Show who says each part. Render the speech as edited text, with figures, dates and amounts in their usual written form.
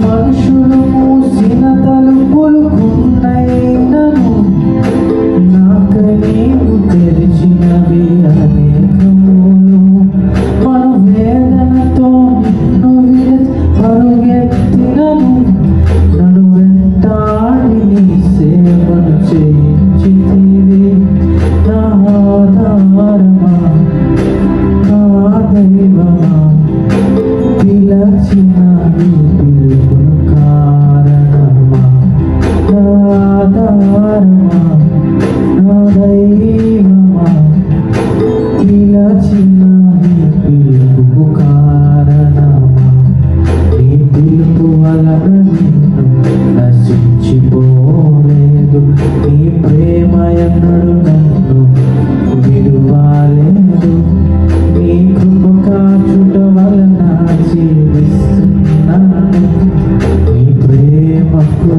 Speaker 1: మనుషులు మూసిన తలుపులు కొన్నైనను నాకై నీవు తెరిచినవి అనేకములు. మనోవేదనతో నిన్ను పరుగెత్తినను నన్ను వెంటాడి నీ సేవను చేయించితివి. నా ఆధారమా, నా దైవమా, పిలచిన నీ పిలుపును కారణమా. నా ఆధారమా, నా దైవమా, పిలచిన నీ పిలుపుకు కారణమా. నీ పిలుపు వలన నిన్ను నశించిపోలేదు. నీ ప్రేమ ఎన్నడు నన్ను విడువలేదు. నీ కృప కాచుట వలన జీవిస్తున్నాను. నీ ప్రేమకు